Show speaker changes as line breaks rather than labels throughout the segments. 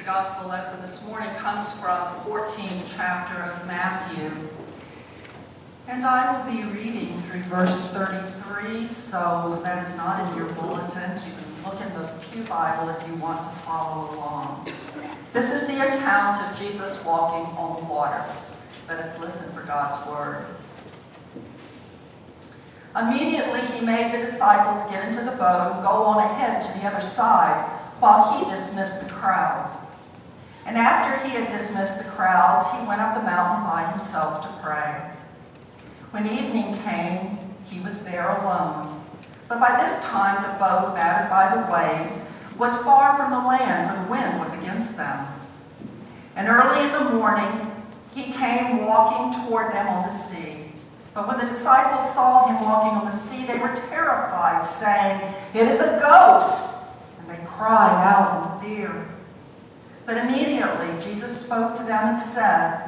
gospel lesson this morning comes from the 14th chapter of Matthew. And I will be reading through verse 33, so that is not in your bulletins. You can look in the Pew Bible if you want to follow along. This is the account of Jesus walking on the water. Let us listen for God's word. Immediately he made the disciples get into the boat and go on ahead to the other side, while he dismissed the crowds. And after he had dismissed the crowds, he went up the mountain by himself to pray. When evening came, he was there alone. But by this time the boat, battered by the waves, was far from the land, for the wind was against them. And early in the morning he came walking toward them on the sea. But when the disciples saw him walking on the sea, they were terrified, saying, "It is a ghost!" And they cried out in fear. But immediately Jesus spoke to them and said,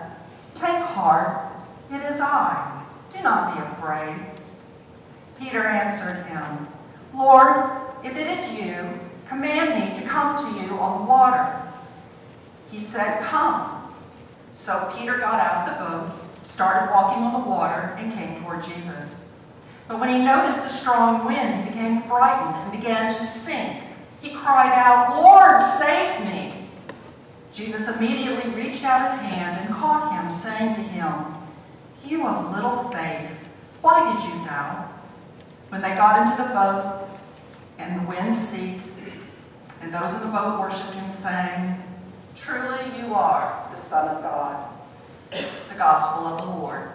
"Take heart, it is I. Do not be afraid." Peter answered him, "Lord, if it is you, command me to come to you on the water." He said, "Come." So Peter got out of the boat, started walking on the water, and came toward Jesus. But when he noticed the strong wind, he became frightened and began to sink. He cried out, "Lord, save me!" Jesus immediately reached out his hand and caught him, saying to him, "You of little faith, why did you doubt?" When they got into the boat, and the wind ceased, and those in the boat worshipped him, saying, "Truly you are the Son of God." The Gospel of the Lord.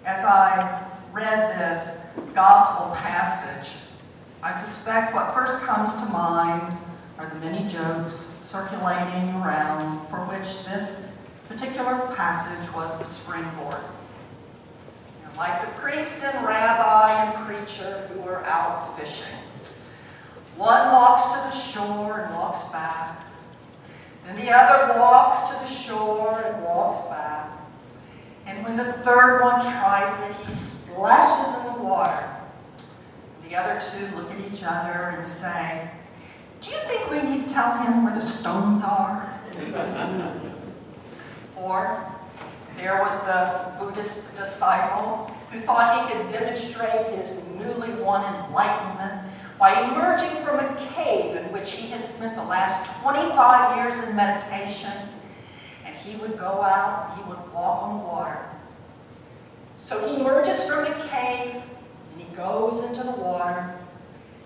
As I read this gospel passage, I suspect what first comes to mind are the many jokes circulating around for which this particular passage was the springboard. Like the priest and rabbi and preacher who are out fishing. One walks to the shore and walks back, and the other walks to the shore and walks back. And when the third one tries it, he splashes in the water. The other two look at each other and say, "Do you think we need to tell him where the stones are?" Or there was the Buddhist disciple who thought he could demonstrate his newly won enlightenment by emerging from a cave in which he had spent the last 25 years in meditation, and he would go out and he would walk on water. So he emerges from the cave and he goes into the water,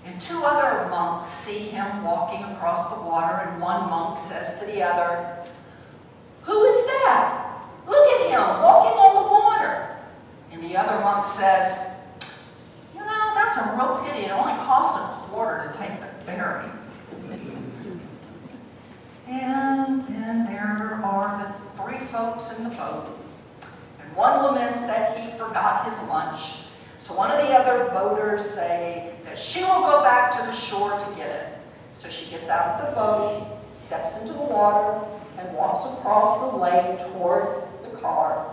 and two other monks see him walking across the water, and one monk says to the other, "Who is that? Look at him walking on the water." And the other monk says, "You know, that's a real pity. It only costs $0.25 to take the ferry." And then there are the three folks in the boat. And one laments that he forgot his lunch. So one of the other boaters say that she will go back to the shore to get it. So she gets out of the boat, steps into the water, and walks across the lake toward the car.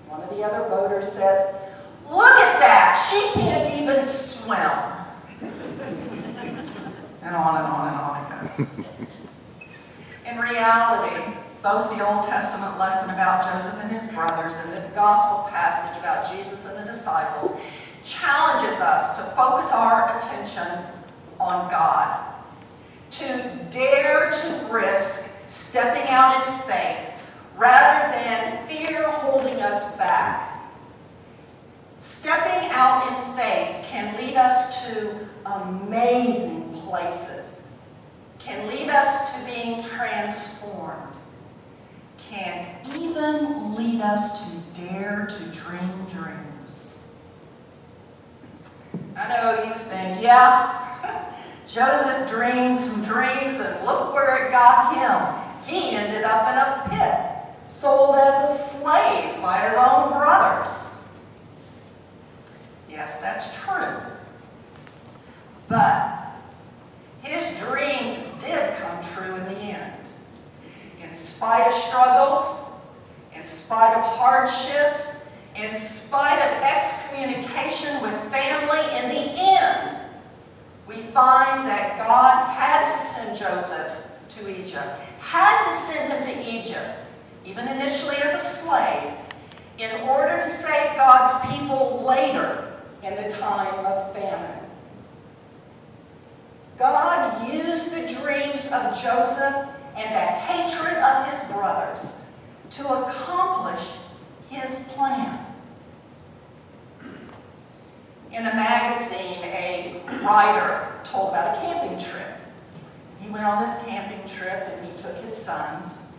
One of the other boaters says, "Look at that! She can't even swim." And on and on and on it goes. In reality, both the Old Testament lesson about Joseph and his brothers and this gospel passage about Jesus and the disciples challenges us to focus our attention on God, to dare to risk stepping out in faith rather than fear holding us back. Stepping out in faith can lead us to amazing places, can lead us to being transformed, can even lead us to dare to dream dreams. I know you think, yeah, Joseph dreamed some dreams and look where it got him. He ended up in a pit, sold as a slave by his own brothers. Yes, that's true. But his dreams did come true in the end. In spite of struggles, in spite of hardships, in spite of excommunication with family, in the end, we find that God had to send Joseph to Egypt, had to send him to Egypt, even initially as a slave, in order to save God's people later in the time of famine. God used the dreams of Joseph and the hatred of his brothers to accomplish his plan. In a magazine, a writer told about a camping trip. He went on this camping trip and he took his sons.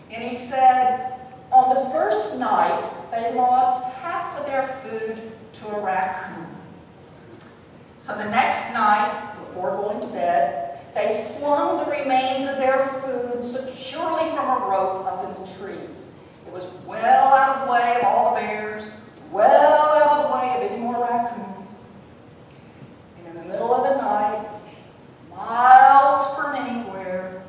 And he said, on the first night, they lost half of their food to a raccoon. So the next night, before going to bed, they slung the remains of their food securely from a rope up in the trees. It was well out of the way of all the bears, well out of the way of any more raccoons. And in the middle of the night, miles from anywhere,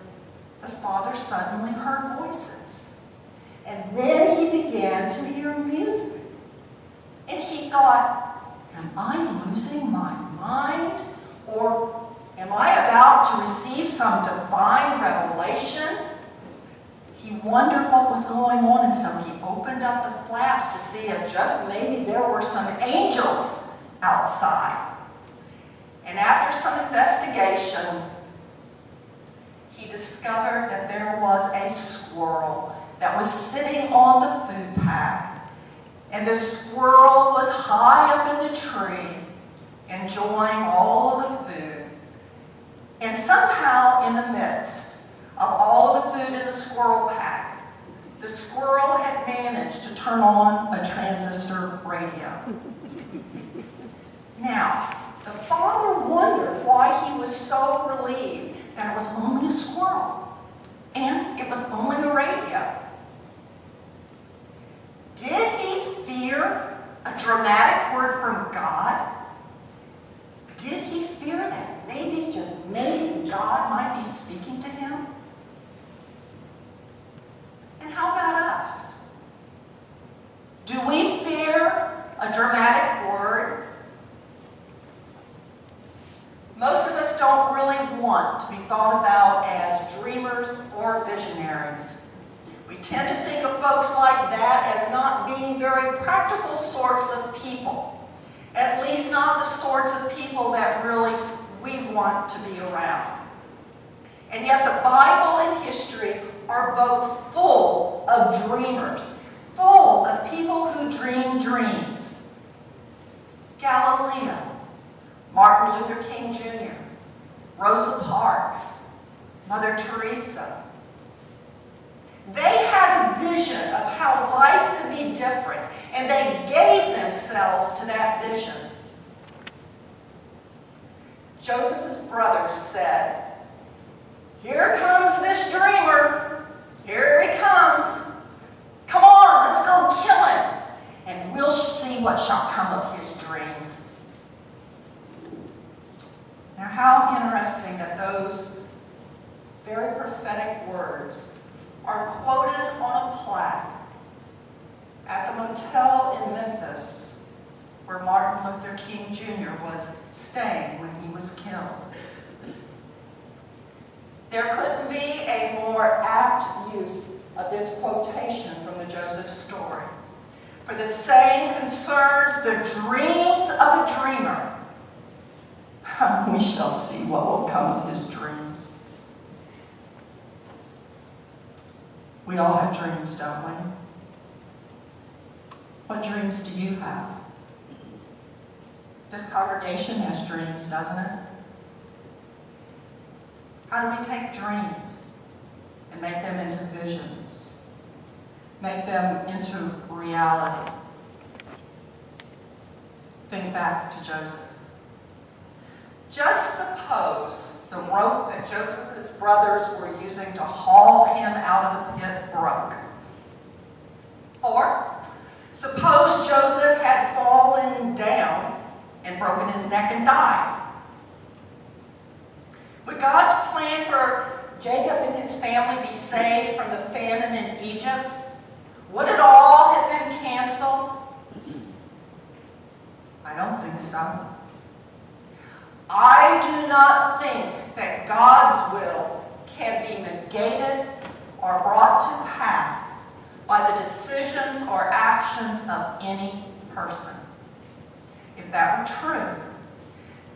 the father suddenly heard voices. And then he began to hear music. And he thought, am I losing my mind? Or am I about to receive some divine revelation? He wondered what was going on, and so he opened up the flaps to see if just maybe there were some angels outside. And after some investigation, he discovered that there was a squirrel that was sitting on the food pack. And the squirrel was high up in the tree, enjoying all of the food. And somehow, in the midst of all of the food in the squirrel pack, the squirrel had managed to turn on a transistor radio. Now, the father wondered why he was so relieved that it was only a squirrel, and it was only a radio. Did he fear a dramatic word from God? Did he fear that maybe, just maybe, God might be speaking to him? And how about us? Do we fear a dramatic word? Most of us don't really want to be thought about as dreamers or visionaries. We tend to think of folks like that as not being very practical sorts of people. At least not the sorts of people that really we want to be around. And yet the Bible and history are both full of dreamers, full of people who dream dreams. Galileo, Martin Luther King Jr., Rosa Parks, Mother Teresa. They had a vision of how life could be different, and they gave themselves to that vision. Joseph's brothers said, "Here comes this dreamer. Here he comes. Come on, let's go kill him, and we'll see what shall come of his dreams." Now, how interesting that those very prophetic words are quoted on a plaque at the motel in Memphis where Martin Luther King Jr. was staying when he was killed. There couldn't be a more apt use of this quotation from the Joseph story. For the saying concerns the dreams of a dreamer. We shall see what will come of his dreams. We all have dreams, don't we? What dreams do you have? This congregation has dreams, doesn't it? How do we take dreams and make them into visions? Make them into reality? Think back to Joseph. Just suppose the rope that Joseph's brothers were using to haul him out of the pit broke. Or suppose Joseph had fallen down and broken his neck and died. Would God's plan for Jacob and his family be saved from the famine in Egypt? Would it all have been canceled? I don't think so. I do not think that God's will can be negated or brought to pass by the decisions or actions of any person. If that were true,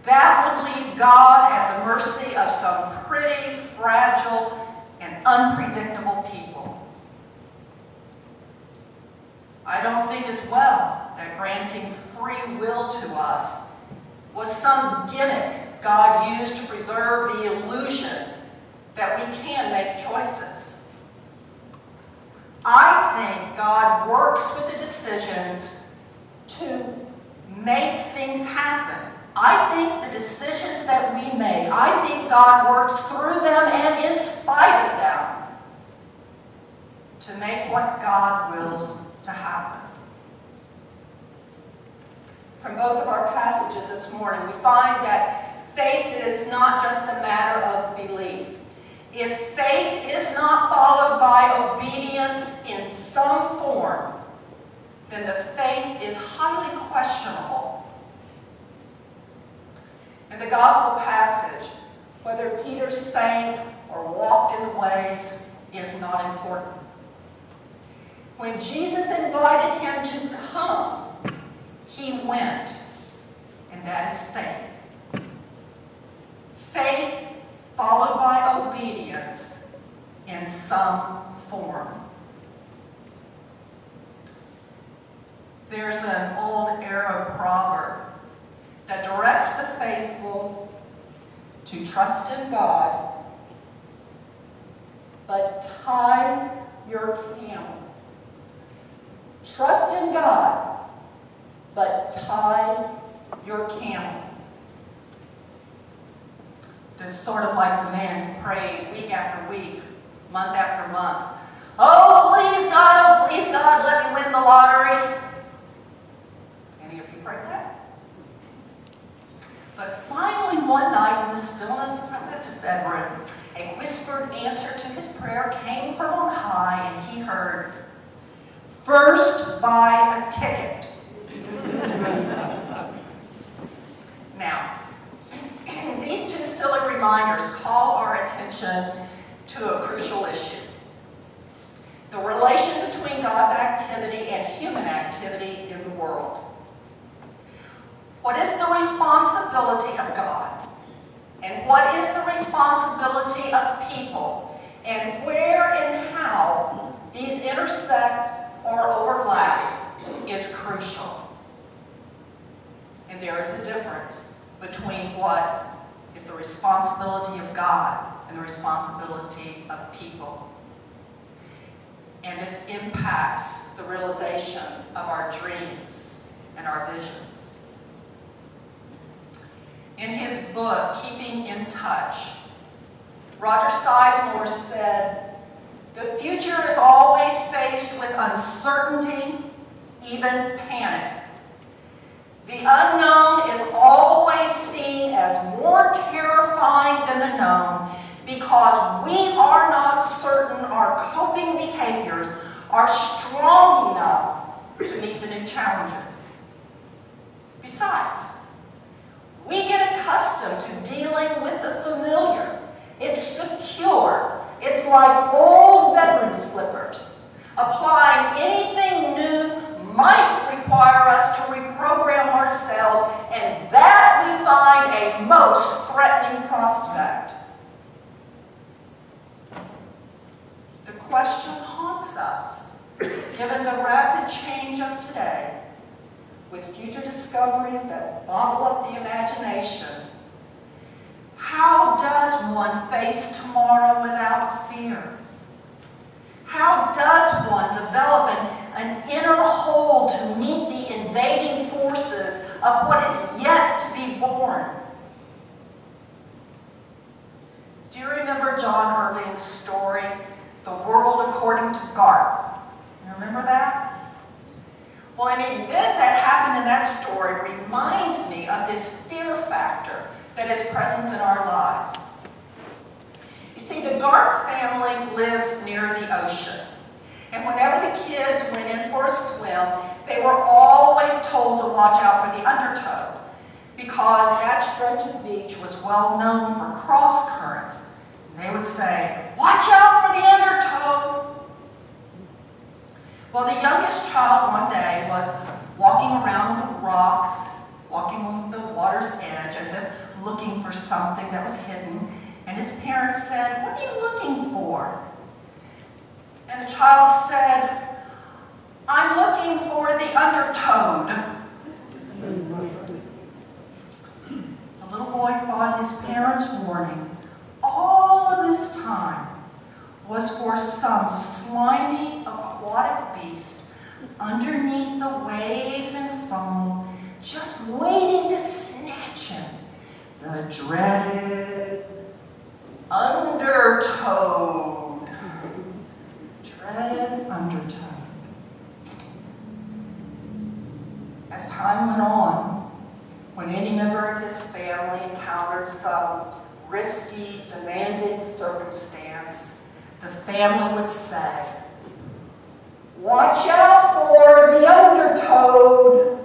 that would leave God at the mercy of some pretty fragile and unpredictable people. I don't think as well that granting free will to us was some gimmick God used to preserve the illusion that we can make choices. I think God works with the decisions to make things happen. I think the decisions that we make, I think God works through them and in spite of them to make what God wills to happen. From both of our passages this morning, we find that faith is not just a matter of belief. If faith is not followed by obedience in some form, then the faith is highly questionable. In the gospel passage, whether Peter sank or walked in the waves is not important. When Jesus invited him to come, he went, and that is faith. Faith followed by obedience in some form. There's an old Arab proverb that directs the faithful to trust in God, but tie your camel. Trust in God, but tie your camel. It's sort of like the man who prayed week after week, month after month. Oh, please God, let me win the lottery. Any of you prayed that? But finally one night in the stillness of his bedroom, a whispered answer to his prayer came from on high, and he heard, "First buy a ticket." Now, these two silly reminders call our attention to a crucial issue: the relation between God's activity and human activity in the world. What is the responsibility of God? And what is the responsibility of people? And where and how these intersect or overlap is crucial. And there is a difference between what is the responsibility of God and the responsibility of people. And this impacts the realization of our dreams and our visions. In his book, Keeping in Touch, Roger Sizemore said, "The future is always faced with uncertainty, even panic. The unknown is always seen as more terrifying than the known because we are not certain our coping behaviors are strong enough to meet the new challenges. Besides, we get accustomed to dealing with the familiar. It's secure. It's like old bedroom slippers. Applying anything new might require us to reprogram ourselves, and that we find a most threatening prospect." The question haunts us, given the rapid change of today, with future discoveries that boggle up the imagination. How does one face tomorrow without fear? How does one develop an inner hold to meet the invading forces of what is yet to be born? Do you remember John Irving's story, The World According to Garp? You remember that? Well, an event that happened in that story reminds me of this fear factor that is present in our lives. You see, the Garp family lived near the ocean. And whenever the kids went in for a swim, they were always told to watch out for the undertow, because that stretch of beach was well known for cross currents. They would say, "Watch out for the undertow." Well, the youngest child one day was walking around the rocks, walking on the water's edge as if looking for something that was hidden. And his parents said, "What are you looking for?" And the child said, "I'm looking for the undertowed." The little boy thought his parents' warning all of this time was for some slimy aquatic beast underneath the waves and foam, just waiting to snatch him. The dreaded undertowed. Dreaded undertowed. As time went on, when any member of his family encountered some risky, demanding circumstance, the family would say, "Watch out for the undertowed."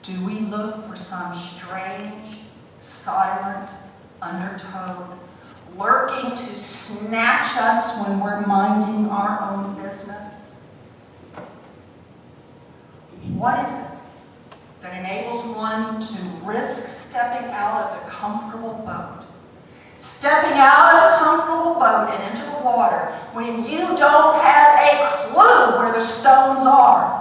Do we look for some strange, silent undertow lurking to snatch us when we're minding our own business? What is it that enables one to risk stepping out of the comfortable boat? Stepping out of the comfortable boat and into the water when you don't have a clue where the stones are?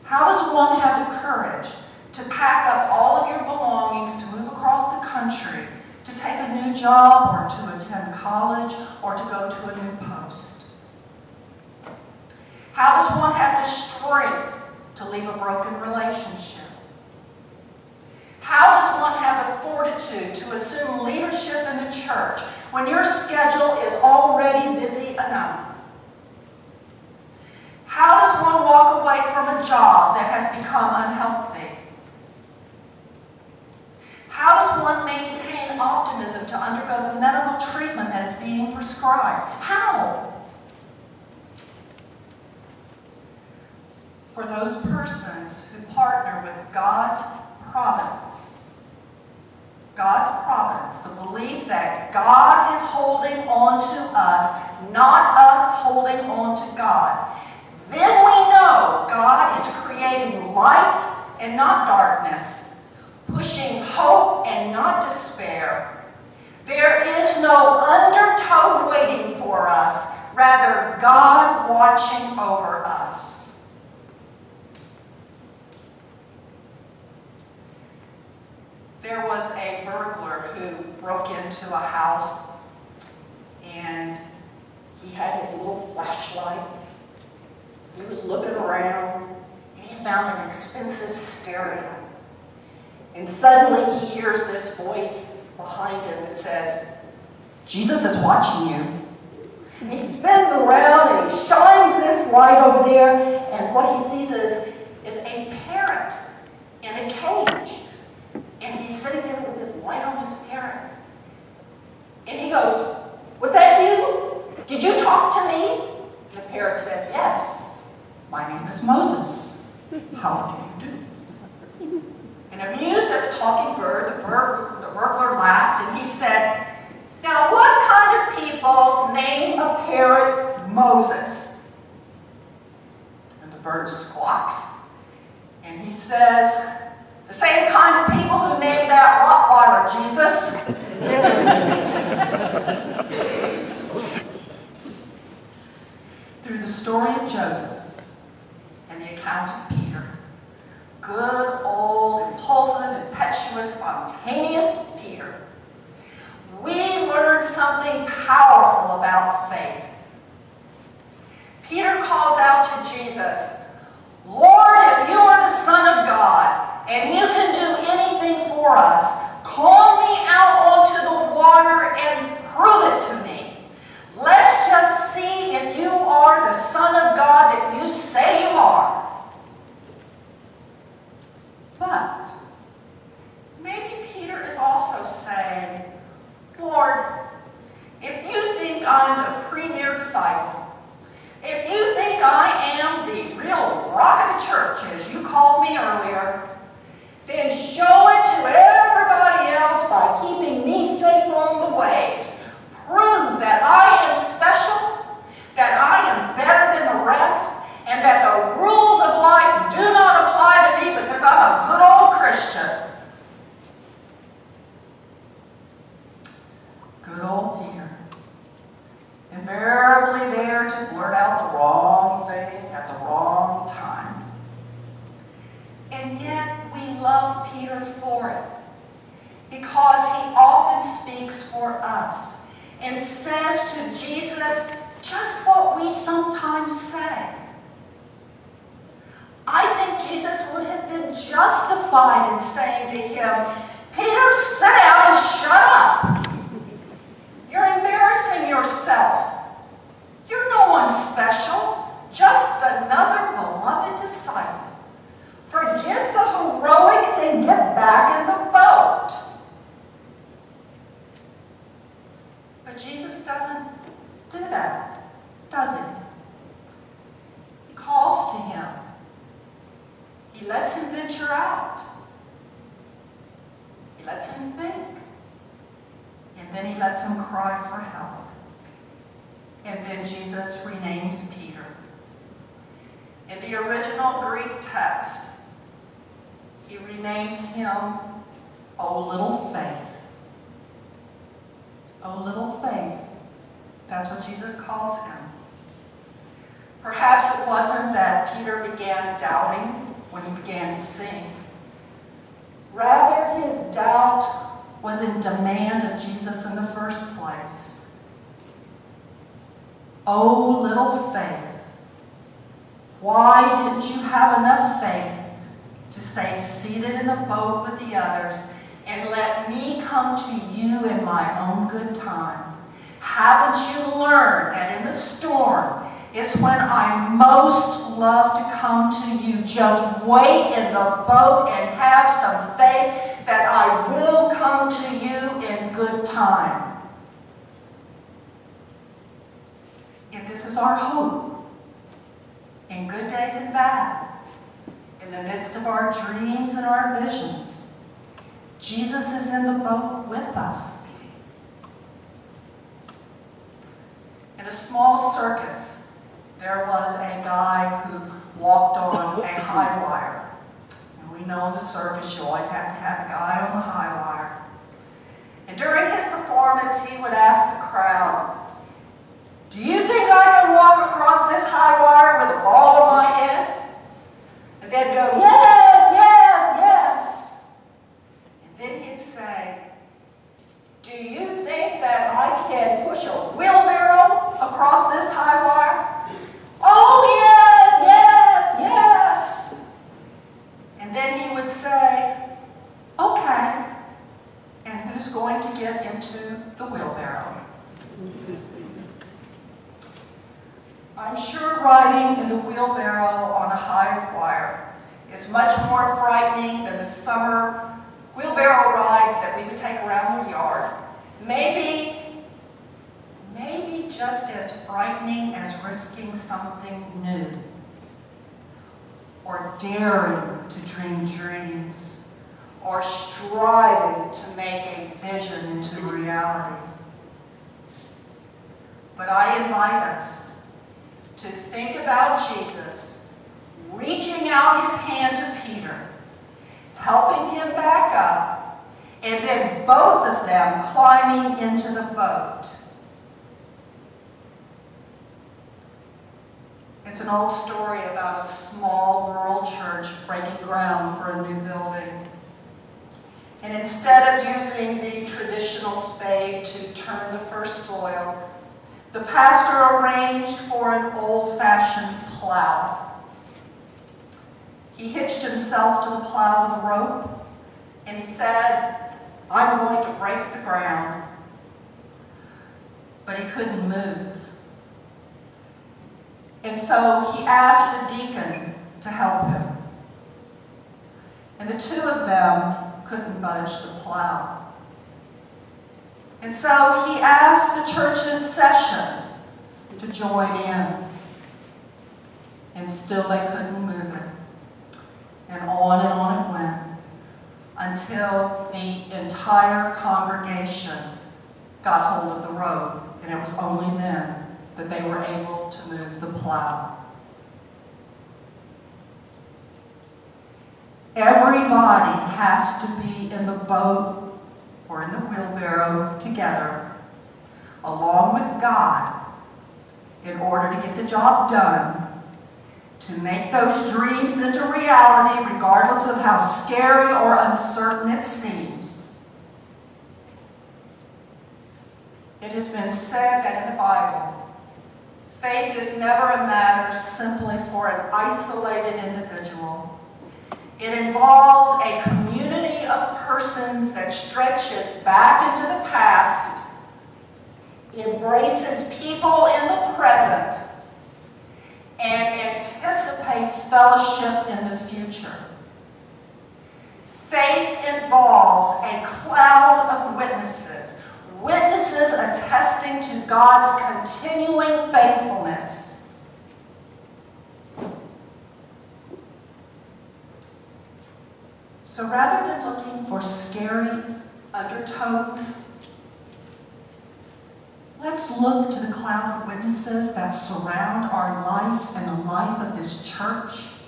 How does one have the courage to pack up all of your belongings to move across the country, to take a new job or to attend college or to go to a new post? How does one have the strength to leave a broken relationship? How does one have the fortitude to assume leadership in the church when your schedule is already busy enough? How does one walk away from a job that has become unhealthy? How does one maintain optimism to undergo the medical treatment that is being prescribed? How? For those persons who partner with God's providence, the belief that God is holding on to us, not us holding on to God, then we know God is creating light and not darkness, pushing hope and not despair. There is no undertow waiting for us, rather God watching over us. There was a burglar who broke into a house, and he had his little flashlight. He was looking around, and he found an expensive stereo. And suddenly he hears this voice behind him that says, "Jesus is watching you." And he spins around and he shines this light over there, and what he sees is a parrot in a cage. And he's sitting there with his light on his parrot. And he goes, "Was that you? Did you talk to me?" And the parrot says, "Yes, my name is Moses. How do you do?" And amused at the talking bird, the burglar laughed and he said, "Now what kind of people name a parrot Moses?" And the bird squawks and he says, "The same kind of people who named that Rottweiler Jesus." Through the story of Joseph and the account of Peter, good old, impulsive, impetuous, spontaneous Peter, we learn something powerful about faith. Peter calls out to Jesus, "Lord, if you are the Son of God, and you can do anything for us, call me out onto the water and prove it to me. Let's just see if you are the Son of God that you say you are." But maybe Peter is also saying, "Lord, if you think I'm the premier disciple, if you think I'm my church, as you called me earlier, then show it to everybody else by keeping me safe on the waves. Prove that I am special, that I am better than the rest, and that the rules of life do not apply to me because I'm a good old Christian. Good old Peter. Invariably there to blurt out the wrong thing at the wrong time. And yet we love Peter for it, because he often speaks for us and says to Jesus just what we sometimes say. I think Jesus would have been justified in saying to him, Peter, sit down and shut up. You're embarrassing yourself. You're no one special, just another beloved disciple. Forget the heroics and get back in the boat. But Jesus doesn't do that, does he? He calls to him. He lets him venture out. He lets him think. And then he lets him cry for help. And then Jesus renames Peter. In the original Greek text, he renames him, O little faith. O little faith. That's what Jesus calls him. Perhaps it wasn't that Peter began doubting when he began to sing. Rather, his doubt was in demand of Jesus in the first place. Oh, little faith, why didn't you have enough faith to stay seated in the boat with the others and let me come to you in my own good time? Haven't you learned that in the storm is when I most love to come to you? Just wait in the boat and have some faith that I will come to you in good time. And this is our hope. In good days and bad, in the midst of our dreams and our visions, Jesus is in the boat with us. In a small circus, there was a guy who walked on a high wire. We know in the circus you always have to have the guy on the high wire. And during his performance, he would ask the crowd, do you think I can walk across this high wire with a ball on my head? And they'd go, yes, yes, yes. And then he'd say, do you think that I can push a wheelbarrow across this high wire? Oh, yes, yes, yes. And then he would say, okay, and who's going to get into the wheelbarrow? I'm sure riding in the wheelbarrow on a high wire is much more frightening than the summer wheelbarrow rides that we would take around the yard. Maybe just as frightening as risking something new, or daring to dream dreams, or striving to make a vision into reality. But I invite us to think about Jesus reaching out his hand to Peter, helping him back up, and then both of them climbing into the boat. It's an old story about a small rural church breaking ground for a new building. And instead of using the traditional spade to turn the first soil, the pastor arranged for an old-fashioned plow. He hitched himself to the plow with a rope, and he said, I'm going to break the ground. But he couldn't move. And so he asked a deacon to help him. And the two of them couldn't budge the plow. And so he asked the church's session to join in. And still they couldn't move it. and on it went, until the entire congregation got hold of the road, and it was only then that they were able to move the plow. Everybody has to be in the boat or in the wheelbarrow together, along with God, in order to get the job done, to make those dreams into reality, regardless of how scary or uncertain it seems. It has been said that in the Bible, faith is never a matter simply for an isolated individual. It involves a community of persons that stretches back into the past, embraces people in the present, and anticipates fellowship in the future. Faith involves a cloud of witnesses, witnesses attesting to God's continuing faithfulness. So rather than looking for scary undertones, let's look to the cloud of witnesses that surround our life and the life of this church.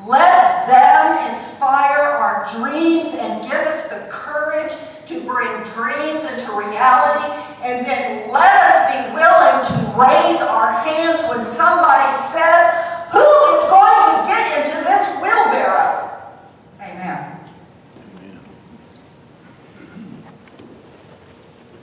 Let them inspire our dreams and give us the courage to bring dreams into reality, and then let us be willing to raise our hands when somebody says,